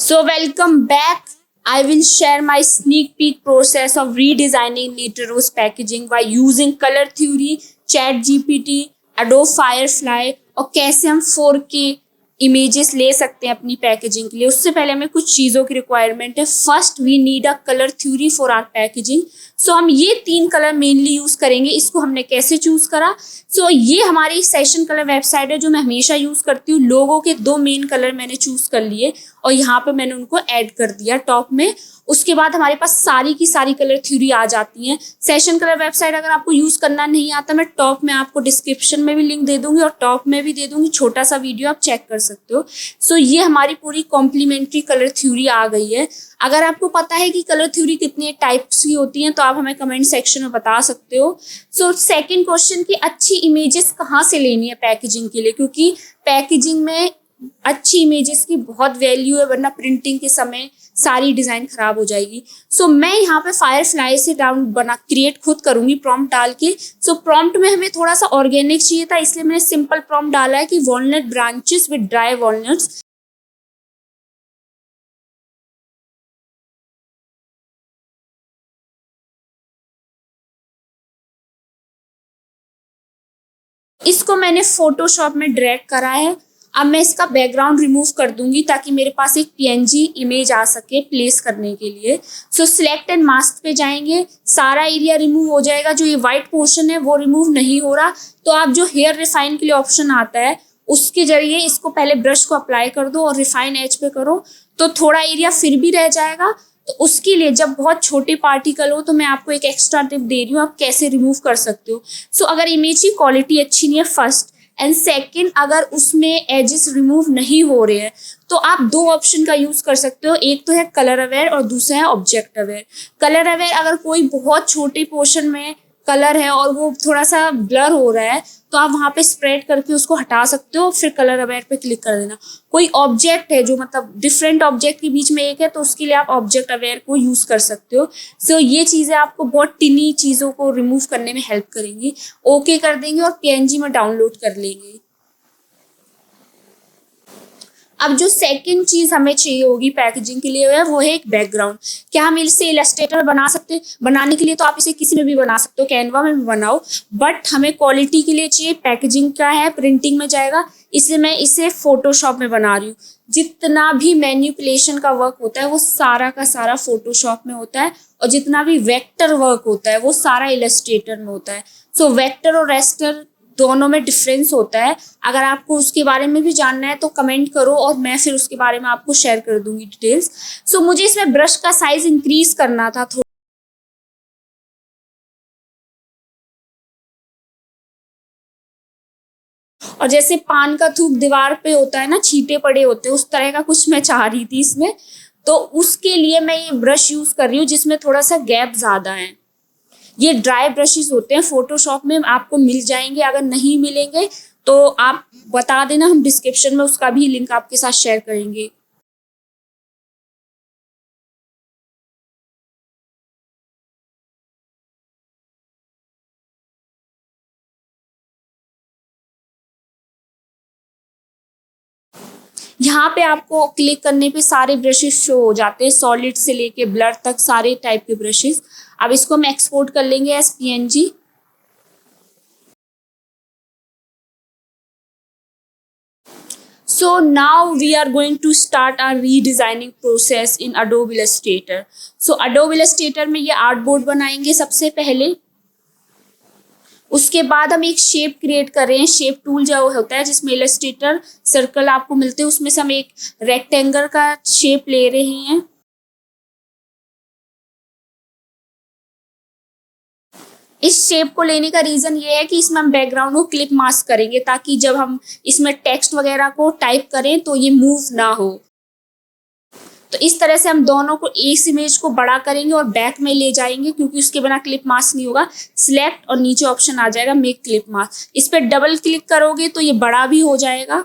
So welcome back. I will share my sneak peek process of redesigning Neteros packaging by using color theory, ChatGPT, Adobe Firefly और कैसे हम 4K images ले सकते हैं अपनी packaging के लिए। उससे पहले हमें कुछ चीज़ों की रिक्वायरमेंट है। First we need a colour theory for our packaging. So हम ये 3 कलर मेनली यूज़ करेंगे। इसको हमने कैसे चूज़ करा? ये हमारी सेशन कलर वेबसाइट है जो मैं हमेशा यूज़ करती हूँ। लोगों के 2 मेन कलर मैंने चूज़ कर लिए और यहाँ पे मैंने उनको ऐड कर दिया टॉप में। उसके बाद हमारे पास सारी की सारी कलर थ्योरी आ जाती हैं। सेशन कलर वेबसाइट अगर आपको यूज़ करना नहीं आता, मैं टॉप में आपको डिस्क्रिप्शन में भी लिंक दे दूंगी और टॉप में भी दे दूंगी, छोटा सा वीडियो आप चेक कर सकते हो। ये हमारी पूरी कॉम्प्लीमेंट्री कलर थ्योरी आ गई है। अगर आपको पता है कि कलर थ्योरी कितने टाइप्स की होती हैं तो आप हमें कमेंट सेक्शन में बता सकते हो। सेकंड क्वेश्चन की अच्छी इमेजेस कहाँ से लेनी है पैकेजिंग के लिए, क्योंकि पैकेजिंग में अच्छी इमेजेस की बहुत वैल्यू है, वरना प्रिंटिंग के समय सारी डिजाइन खराब हो जाएगी। मैं यहाँ पे फायरफ्लाई से डाउन बना क्रिएट खुद करूंगी प्रॉम्प्ट डाल के। प्रॉम्प्ट में हमें थोड़ा सा ऑर्गेनिक चाहिए था, इसलिए मैंने सिंपल प्रॉम्प्ट डाला है कि walnut branches with dry walnuts. इसको मैंने फोटोशॉप में ड्रैग करा है। अब मैं इसका बैकग्राउंड रिमूव कर दूंगी ताकि मेरे पास एक पीएनजी इमेज आ सके प्लेस करने के लिए। सिलेक्ट एंड मास्क पे जाएंगे, सारा एरिया रिमूव हो जाएगा। जो ये व्हाइट पोर्शन है वो रिमूव नहीं हो रहा, तो आप जो हेयर रिफाइन के लिए ऑप्शन आता है उसके जरिए इसको पहले ब्रश को अप्लाई कर दो और रिफाइन एज पे करो, तो थोड़ा एरिया फिर भी रह जाएगा। तो उसके लिए जब बहुत छोटे पार्टिकल हो तो मैं आपको एक एक्स्ट्रा टिप दे रही हूँ, आप कैसे रिमूव कर सकते हो। अगर इमेज की क्वालिटी अच्छी नहीं है फर्स्ट, एंड सेकंड अगर उसमें एजेस रिमूव नहीं हो रहे हैं, तो आप 2 ऑप्शन का यूज कर सकते हो। एक तो है कलर अवेयर और दूसरा है ऑब्जेक्ट अवेयर। कलर अवेयर अगर कोई बहुत छोटे पोर्शन में कलर है और वो थोड़ा सा ब्लर हो रहा है तो आप वहां पे स्प्रेड करके उसको हटा सकते हो, फिर कलर अवेयर पे क्लिक कर देना। कोई ऑब्जेक्ट है जो मतलब डिफरेंट ऑब्जेक्ट के बीच में एक है, तो उसके लिए आप ऑब्जेक्ट अवेयर को यूज कर सकते हो। ये चीजें आपको बहुत टिनी चीजों को रिमूव करने में हेल्प करेंगी। ओके कर देंगे और पीएनजी में डाउनलोड कर लेंगे। अब जो सेकंड चीज हमें चाहिए होगी पैकेजिंग के लिए वो है एक बैकग्राउंड। क्या हम इसे इलस्ट्रेटर बना सकते हैं? बनाने के लिए तो आप इसे किसी में भी बना सकते हो, कैनवा में भी बनाओ, बट हमें क्वालिटी के लिए चाहिए। पैकेजिंग का है, प्रिंटिंग में जाएगा, इसलिए मैं इसे फोटोशॉप में बना रही हूँ। जितना भी मैन्युपुलेशन का वर्क होता है वो सारा का सारा फोटोशॉप में होता है, और जितना भी वेक्टर वर्क होता है वो सारा इलस्ट्रेटर में होता है। वेक्टर और रेस्टर दोनों में डिफरेंस होता है। अगर आपको उसके बारे में भी जानना है तो कमेंट करो और मैं फिर उसके बारे में आपको शेयर कर दूंगी डिटेल्स। मुझे इसमें ब्रश का साइज इंक्रीज करना था थोड़ा, और जैसे पान का थूक दीवार पे होता है ना, छींटे पड़े होते हैं, उस तरह का कुछ मैं चाह रही थी इसमें। तो उसके लिए मैं ये ब्रश यूज कर रही हूँ जिसमें थोड़ा सा गैप ज्यादा है। ये ड्राई ब्रशेस होते हैं, फोटोशॉप में आपको मिल जाएंगे। अगर नहीं मिलेंगे तो आप बता देना, हम डिस्क्रिप्शन में उसका भी लिंक आपके साथ शेयर करेंगे। यहाँ पे आपको क्लिक करने पे सारे ब्रशेस शो हो जाते हैं, सॉलिड से लेके ब्लर तक सारे टाइप के ब्रशेस। अब इसको हम एक्सपोर्ट कर लेंगे as PNG. Now we are going to start our redesigning process in Adobe Illustrator. Adobe Illustrator में ये आर्ट बोर्ड बनाएंगे सबसे पहले। उसके बाद हम एक शेप क्रिएट कर रहे हैं। शेप टूल जो होता है जिसमें इलस्ट्रेटर सर्कल आपको मिलते हैं, उसमें से हम एक रेक्टेंगल का शेप ले रहे हैं। इस शेप को लेने का रीजन ये है कि इसमें हम बैकग्राउंड को क्लिप मास्क करेंगे, ताकि जब हम इसमें टेक्स्ट वगैरह को टाइप करें तो ये मूव ना हो। तो इस तरह से हम दोनों को इस इमेज को बड़ा करेंगे और बैक में ले जाएंगे, क्योंकि उसके बिना क्लिप मास्क नहीं होगा। सिलेक्ट और नीचे ऑप्शन आ जाएगा मेक क्लिप मास्क, इस पर डबल क्लिक करोगे तो ये बड़ा भी हो जाएगा।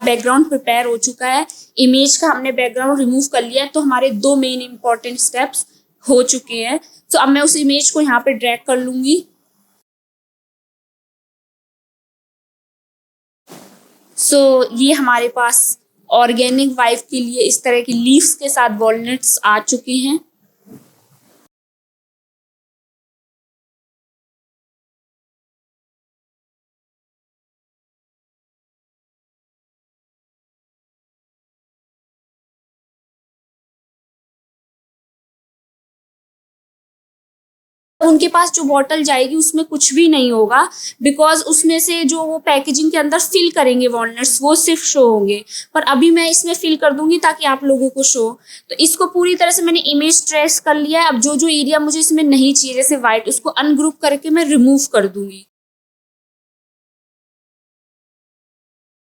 बैकग्राउंड प्रिपेयर हो चुका है, इमेज का हमने बैकग्राउंड रिमूव कर लिया है, तो हमारे 2 मेन इंपॉर्टेंट स्टेप्स हो चुके हैं। अब मैं उस इमेज को यहाँ पे ड्रैग कर लूंगी। सो ये हमारे पास ऑर्गेनिक वाइफ के लिए इस तरह की लीव्स के साथ वॉलनट्स आ चुके हैं। उनके पास जो बॉटल जाएगी उसमें कुछ भी नहीं होगा, बिकॉज उसमें से जो वो पैकेजिंग के अंदर फिल करेंगे वॉलनट्स वो सिर्फ शो होंगे। पर अभी मैं इसमें फिल कर दूंगी ताकि आप लोगों को शो। तो इसको पूरी तरह से मैंने इमेज ट्रेस कर लिया है। अब जो जो एरिया मुझे इसमें नहीं चाहिए जैसे वाइट, उसको अनग्रुप करके मैं रिमूव कर दूंगी।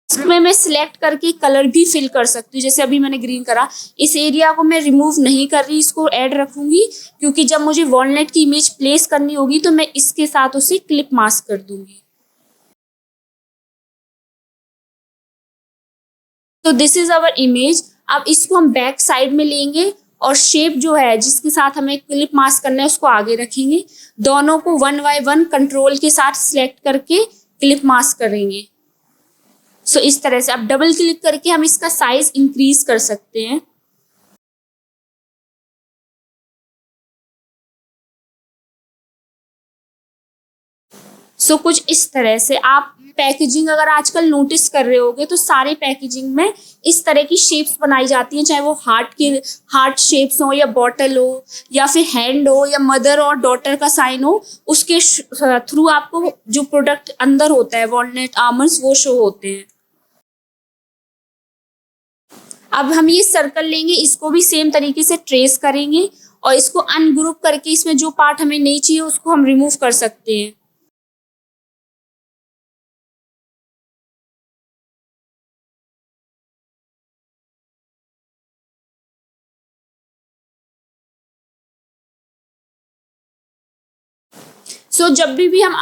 इसमें मैं सिलेक्ट करके कलर भी फिल कर सकती हूँ, जैसे अभी मैंने ग्रीन करा। इस एरिया को मैं रिमूव नहीं कर रही, इसको ऐड रखूंगी, क्योंकि जब मुझे वॉलनट की इमेज प्लेस करनी होगी तो मैं इसके साथ उसे क्लिप मास्क कर दूंगी। तो दिस इज अवर इमेज। अब इसको हम बैक साइड में लेंगे और शेप जो है जिसके साथ हमें क्लिप मास्क करना है उसको आगे रखेंगे। दोनों को वन बाय वन कंट्रोल के साथ सिलेक्ट करके क्लिप मास्क करेंगे। सो इस तरह से अब डबल क्लिक करके हम इसका साइज इंक्रीज कर सकते हैं। कुछ इस तरह से आप पैकेजिंग अगर आजकल नोटिस कर रहे होगे तो सारे पैकेजिंग में इस तरह की शेप्स बनाई जाती हैं, चाहे वो हार्ट शेप्स हो या बॉटल हो या फिर हैंड हो या मदर और डॉटर का साइन हो, उसके थ्रू आपको जो प्रोडक्ट अंदर होता है वॉलनट आमंड्स वो शो होते हैं। अब हम ये सर्कल लेंगे, इसको भी सेम तरीके से ट्रेस करेंगे और इसको अनग्रुप करके इसमें जो पार्ट हमें नहीं चाहिए उसको हम रिमूव कर सकते हैं। जब भी हम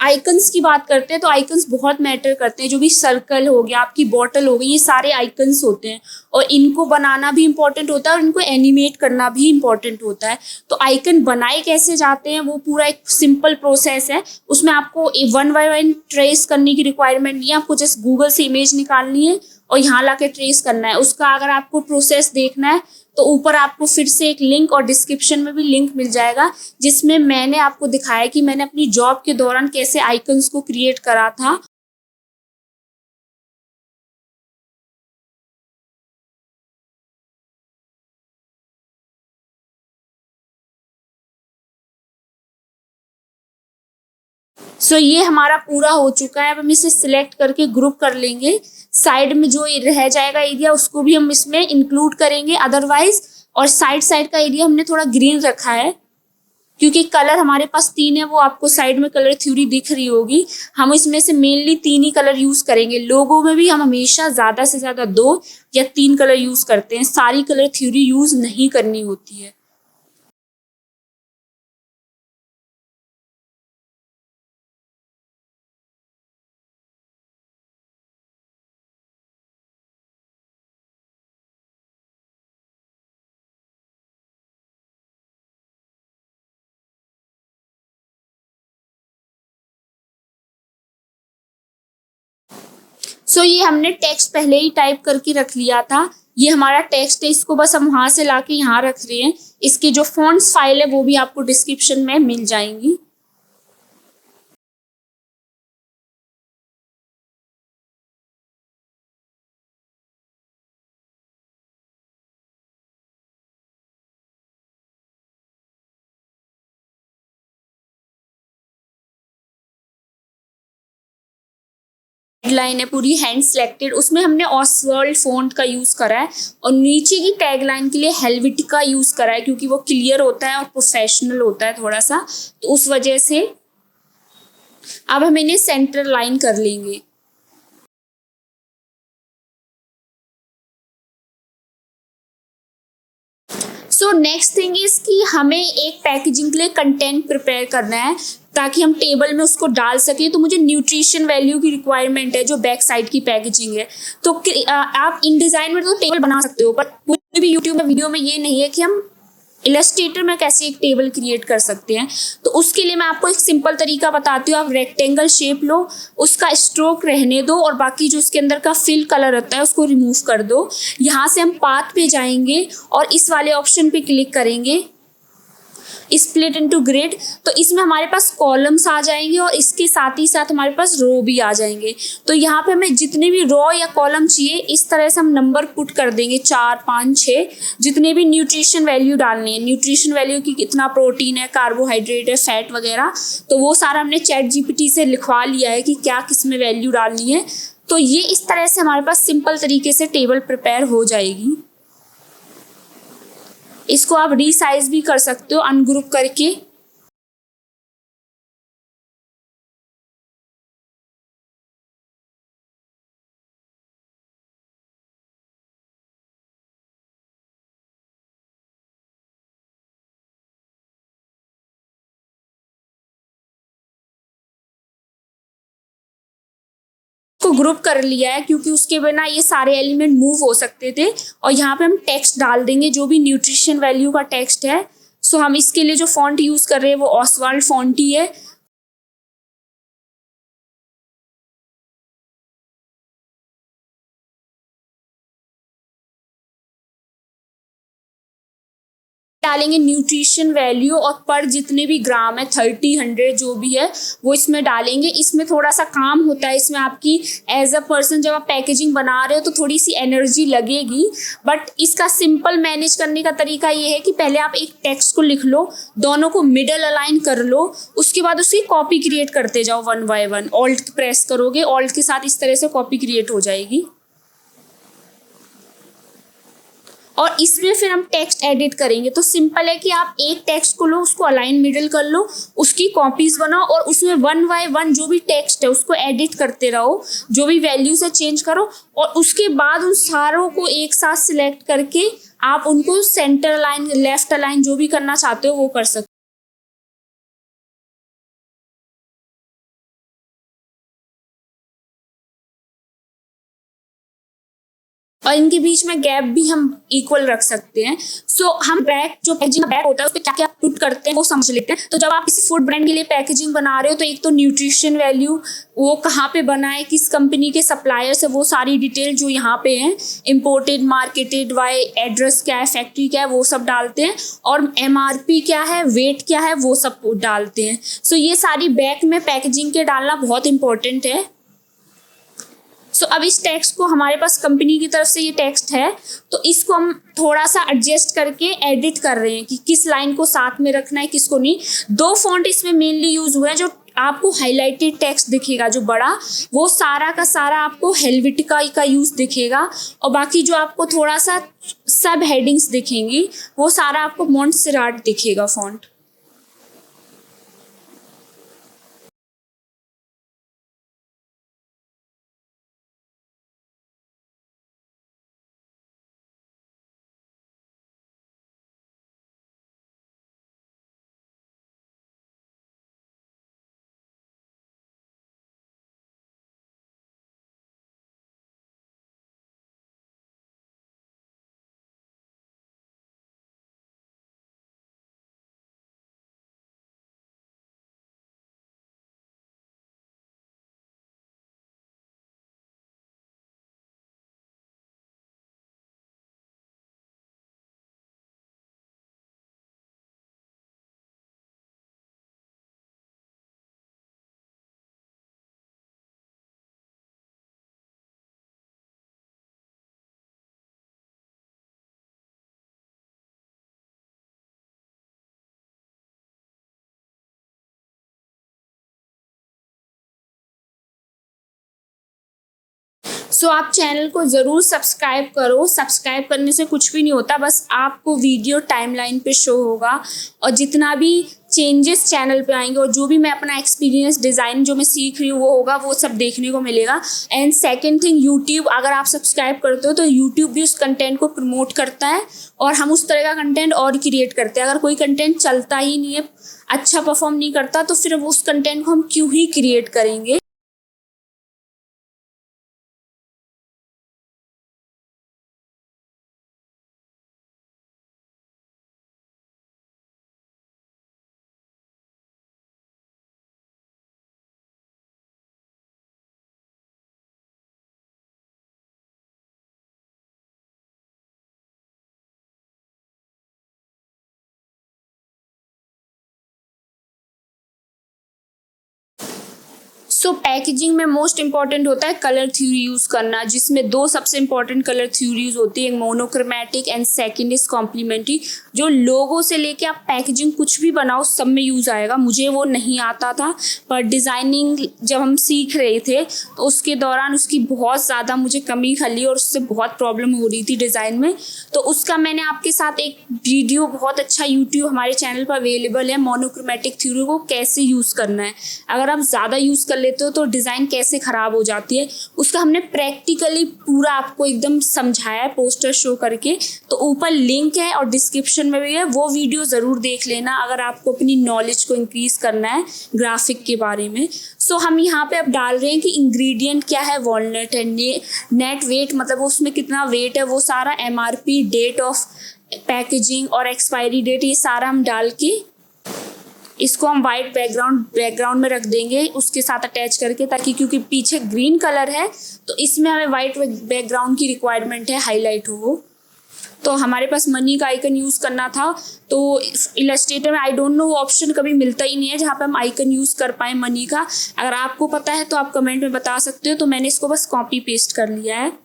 आइकन्स की बात करते हैं तो आइकन्स बहुत मैटर करते हैं। जो भी सर्कल हो गया, आपकी बॉटल हो गई, ये सारे आइकन्स होते हैं और इनको बनाना भी इम्पोर्टेंट होता है और इनको एनिमेट करना भी इम्पोर्टेंट होता है। तो आइकन बनाए कैसे जाते हैं वो पूरा एक सिंपल प्रोसेस है। उसमें आपको वन बाय वन ट्रेस करने की रिक्वायरमेंट नहीं है, आपको जस्ट गूगल से इमेज निकालनी है और यहाँ ला के ट्रेस करना है। उसका अगर आपको प्रोसेस देखना है तो ऊपर आपको फिर से एक लिंक और डिस्क्रिप्शन में भी लिंक मिल जाएगा, जिसमें मैंने आपको दिखाया कि मैंने अपनी जॉब के दौरान कैसे आइकन्स को क्रिएट करा था। ये हमारा पूरा हो चुका है। अब हम इसे सिलेक्ट करके ग्रुप कर लेंगे। साइड में जो रह जाएगा एरिया उसको भी हम इसमें इंक्लूड करेंगे अदरवाइज। और साइड साइड का एरिया हमने थोड़ा ग्रीन रखा है क्योंकि कलर हमारे पास 3 है, वो आपको साइड में कलर थ्योरी दिख रही होगी। हम इसमें से मेनली 3 ही कलर यूज करेंगे। लोगों में भी हम हमेशा ज्यादा से ज्यादा 2 या 3 कलर यूज करते हैं, सारी कलर थ्योरी यूज नहीं करनी होती है। ये हमने टेक्स्ट पहले ही टाइप करके रख लिया था। ये हमारा टेक्स्ट है, इसको बस हम वहां से लाके यहाँ रख रहे हैं। इसकी जो फॉन्ट्स फाइल है वो भी आपको डिस्क्रिप्शन में मिल जाएंगी। लाइन है पूरी हैंड सिलेक्टेड, उसमें हमने ऑसवर्ल्ड फॉन्ट का यूज करा है और नीचे की टैग लाइन के लिए हेल्वेटिका यूज करा है क्योंकि वो क्लियर होता है और प्रोफेशनल होता है थोड़ा सा, तो उस वजह से। अब हम इन्हें सेंटर लाइन कर लेंगे। नेक्स्ट थिंग इज कि हमें एक पैकेजिंग के लिए कंटेंट प्रिपेयर करना है ताकि हम टेबल में उसको डाल सकें। तो मुझे न्यूट्रिशन वैल्यू की रिक्वायरमेंट है जो बैक साइड की पैकेजिंग है। तो आप इन डिजाइन में तो टेबल बना सकते हो, पर कोई भी यूट्यूब में वीडियो में ये नहीं है कि हम इलस्ट्रेटर में कैसे एक टेबल क्रिएट कर सकते हैं, तो उसके लिए मैं आपको एक सिंपल तरीका बताती हूँ। आप रेक्टेंगल शेप लो, उसका स्ट्रोक रहने दो और बाकी जो उसके अंदर का फिल कलर होता है उसको रिमूव कर दो। यहाँ से हम पाथ पे जाएंगे और इस वाले ऑप्शन पे क्लिक करेंगे, स्प्लिट इनटू ग्रिड। तो इसमें हमारे पास कॉलम्स आ जाएंगे और इसके साथ ही साथ हमारे पास रो भी आ जाएंगे। तो यहाँ पे हमें जितने भी रो या कॉलम चाहिए इस तरह से हम नंबर पुट कर देंगे, 4 5 6, जितने भी न्यूट्रिशन वैल्यू डालनी है, न्यूट्रिशन वैल्यू की कितना प्रोटीन है, कार्बोहाइड्रेट है, फैट वगैरह, तो वो सारा हमने चैट जीपीटी से लिखवा लिया है कि क्या किस में वैल्यू डालनी है। तो ये इस तरह से हमारे पास सिंपल तरीके से टेबल प्रिपेयर हो जाएगी। इसको आप रीसाइज भी कर सकते हो अनग्रुप करके। को ग्रुप कर लिया है क्योंकि उसके बिना ये सारे एलिमेंट मूव हो सकते थे। और यहाँ पे हम टेक्स्ट डाल देंगे जो भी न्यूट्रिशन वैल्यू का टेक्स्ट है। सो हम इसके लिए जो फॉन्ट यूज कर रहे हैं वो ऑसवाल्ड फॉन्ट ही है। डालेंगे न्यूट्रिशन वैल्यू और पर जितने भी ग्राम है 30 100 जो भी है वो इसमें डालेंगे। इसमें थोड़ा सा काम होता है, इसमें आपकी एज अ पर्सन जब आप पैकेजिंग बना रहे हो तो थोड़ी सी एनर्जी लगेगी, बट इसका सिंपल मैनेज करने का तरीका ये है कि पहले आप एक टेक्स्ट को लिख लो, दोनों को मिडल अलाइन कर लो, उसके बाद उसकी कॉपी क्रिएट करते जाओ one by one. Alt press करोगे, ऑल्ट के साथ इस तरह से कॉपी क्रिएट हो जाएगी। और इसमें फिर हम टेक्स्ट एडिट करेंगे। तो सिंपल है कि आप एक टेक्स्ट को लो, उसको अलाइन मिडल कर लो, उसकी कॉपीज बनाओ और उसमें वन बाय वन जो भी टेक्स्ट है उसको एडिट करते रहो, जो भी वैल्यूज है चेंज करो और उसके बाद उन सारों को एक साथ सिलेक्ट करके आप उनको सेंटर अलाइन, लेफ्ट अलाइन जो भी करना चाहते हो वो कर सकते हो। और इनके बीच में गैप भी हम इक्वल रख सकते हैं। सो हम बैक, जो पैकेजिंग बैक होता है उस पर क्या क्या पुट करते हैं वो समझ लेते हैं। तो जब आप किसी फूड ब्रांड के लिए पैकेजिंग बना रहे हो तो एक तो न्यूट्रिशन वैल्यू, वो कहाँ पे बना है, किस कंपनी के सप्लायर्स है, वो सारी डिटेल जो यहाँ पे है, इम्पोर्टेड, मार्केटेड, वाई, एड्रेस क्या है, फैक्ट्री क्या है, वो सब डालते हैं। और एमआरपी क्या है, वेट क्या है, वो सब डालते हैं। सो ये सारी बैक में पैकेजिंग के डालना बहुत इंपॉर्टेंट है। सो अब इस टेक्स्ट को, हमारे पास कंपनी की तरफ से ये टेक्स्ट है तो इसको हम थोड़ा सा एडजस्ट करके एडिट कर रहे हैं कि किस लाइन को साथ में रखना है, किसको नहीं। दो फॉन्ट इसमें मेनली यूज हुए हैं। जो आपको हाईलाइटेड टेक्स्ट दिखेगा जो बड़ा, वो सारा का सारा आपको हेल्वेटिका का यूज दिखेगा और बाकी जो आपको थोड़ा सा सब हेडिंग्स दिखेंगी वो सारा आपको मॉन्टसेराट दिखेगा फॉन्ट। सो आप चैनल को ज़रूर सब्सक्राइब करो। सब्सक्राइब करने से कुछ भी नहीं होता, बस आपको वीडियो टाइमलाइन पे शो होगा और जितना भी चेंजेस चैनल पे आएंगे और जो भी मैं अपना एक्सपीरियंस डिज़ाइन जो मैं सीख रही हूँ वो होगा, वो सब देखने को मिलेगा। एंड सेकंड थिंग, यूट्यूब अगर आप सब्सक्राइब करते हो तो यूट्यूब भी उस कंटेंट को प्रमोट करता है और हम उस तरह का कंटेंट और क्रिएट करते हैं। अगर कोई कंटेंट चलता ही नहीं है, अच्छा परफॉर्म नहीं करता, तो फिर उस कंटेंट को हम क्यों ही क्रिएट करेंगे। सो पैकेजिंग में मोस्ट इंपॉर्टेंट होता है कलर थ्योरी यूज करना, जिसमें दो सबसे इंपॉर्टेंट कलर थ्योरीज होती है, एक monochromatic and second is complementary. जो लोगों से लेके आप पैकेजिंग कुछ भी बनाओ सब में यूज आएगा। मुझे वो नहीं आता था, पर डिजाइनिंग जब हम सीख रहे थे तो उसके दौरान उसकी बहुत ज़्यादा मुझे कमी खली और उससे बहुत प्रॉब्लम हो रही थी डिज़ाइन में। तो उसका मैंने आपके साथ एक वीडियो बहुत अच्छा यूट्यूब हमारे चैनल पर अवेलेबल है, मोनोक्रोमैटिक थ्योरी को कैसे यूज़ करना है। अगर आप ज़्यादा यूज़ कर लेते हो तो डिज़ाइन कैसे ख़राब हो जाती है, उसका हमने प्रैक्टिकली पूरा आपको एकदम समझाया है पोस्टर शो करके। तो ऊपर लिंक है और डिस्क्रिप्शन में भी है, वो वीडियो ज़रूर देख लेना अगर आपको अपनी नॉलेज को इंक्रीज़ करना है ग्राफिक के बारे में। सो हम यहाँ पे अब डाल रहे हैं कि इंग्रेडिएंट क्या है, वॉलनट है। नेट वेट मतलब उसमें कितना वेट है वो सारा, MRP, डेट ऑफ पैकेजिंग और एक्सपायरी डेट, ये सारा हम डाल के इसको हम वाइट बैकग्राउंड में रख देंगे उसके साथ अटैच करके, ताकि क्योंकि पीछे ग्रीन कलर है तो इसमें हमें वाइट बैकग्राउंड की रिक्वायरमेंट है, हाईलाइट हो वो। तो हमारे पास मनी का आइकन यूज़ करना था, तो इलस्ट्रेटर में आई डोंट नो ऑप्शन कभी मिलता ही नहीं है जहाँ पे हम आइकन यूज़ कर पाएँ मनी का। अगर आपको पता है तो आप कमेंट में बता सकते हो। तो मैंने इसको बस कॉपी पेस्ट कर लिया है।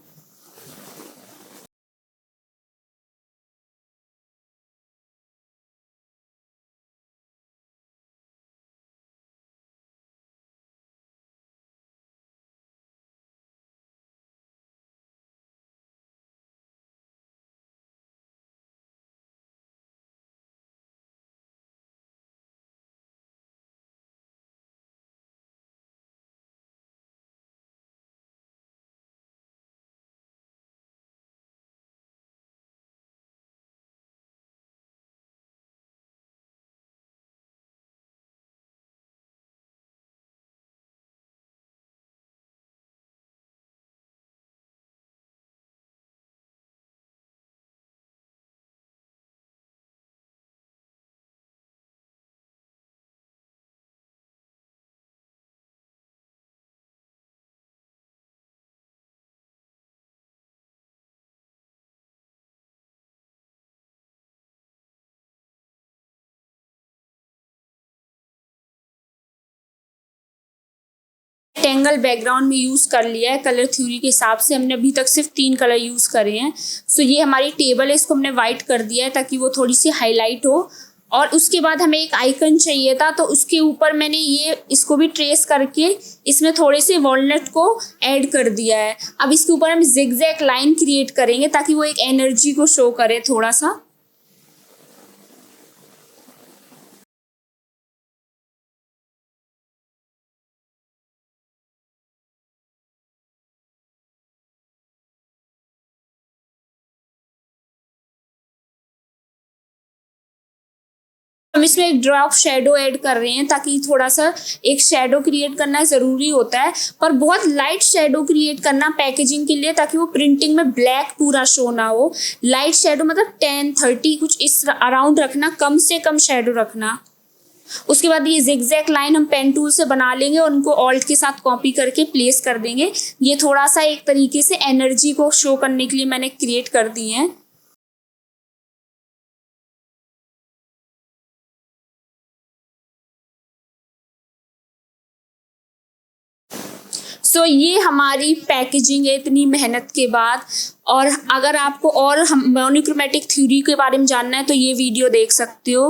रेक्टेंगल बैकग्राउंड में यूज़ कर लिया है कलर थ्योरी के हिसाब से। हमने अभी तक सिर्फ 3 कलर यूज़ करे हैं। सो ये हमारी टेबल है, इसको हमने वाइट कर दिया है ताकि वो थोड़ी सी हाईलाइट हो। और उसके बाद हमें एक आइकन चाहिए था, तो उसके ऊपर मैंने ये इसको भी ट्रेस करके इसमें थोड़े से वॉलनट को ऐड कर दिया है। अब इसके ऊपर हम जिगजैग लाइन क्रिएट करेंगे ताकि वो एक एनर्जी को शो करे थोड़ा सा। हम इसमें एक ड्रॉप शेडो ऐड कर रहे हैं ताकि थोड़ा सा एक शेडो क्रिएट करना ज़रूरी होता है, पर बहुत लाइट शेडो क्रिएट करना पैकेजिंग के लिए, ताकि वो प्रिंटिंग में ब्लैक पूरा शो ना हो। लाइट शेडो मतलब 10-30 कुछ इस अराउंड रखना, कम से कम शेडो रखना। उसके बाद ये जिगजैग लाइन हम पेन टूल से बना लेंगे और उनको ऑल्ट के साथ कॉपी करके प्लेस कर देंगे। ये थोड़ा सा एक तरीके से एनर्जी को शो करने के लिए मैंने क्रिएट कर दी है। सो ये हमारी पैकेजिंग है इतनी मेहनत के बाद। और अगर आपको और हम मोनोक्रोमैटिक थ्योरी के बारे में जानना है तो ये वीडियो देख सकते हो।